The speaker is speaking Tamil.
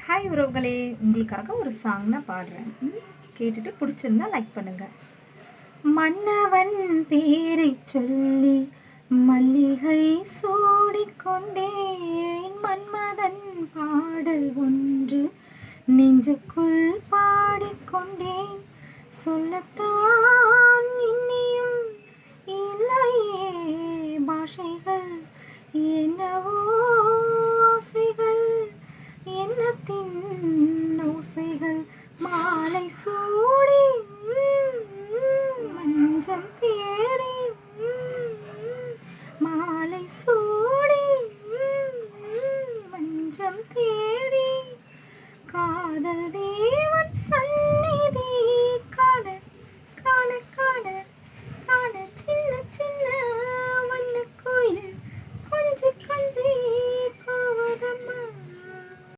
ஹாய் உறவுகளே, உங்களுக்காக ஒரு சாங் நான் பாடுறேன். கேட்டுட்டு பிடிச்சிருந்தா லைக் பண்ணுங்க. மன்னவன் பேரை சொல்லி மல்லிகை சூடிக்கொண்டேன், மன்மதன் பாடல் ஒன்று நெஞ்சுக்குள் பாடிக்கொண்டேன். சொல்லத்தான் இன்னியும் இல்லையே பாஷைகள், என்னவோ ஆசைகள், எண்ணத்தின் ஓசைகள். மாலை சூடி மஞ்சம் தேடி, மாலை சூடி மஞ்சம் தேடி, காதல் தேவன் சந்நிதி காண காண காண காண, சின்ன சின்ன வண்ண கோயில் கொஞ்சி கொஞ்சி போவதம்மா.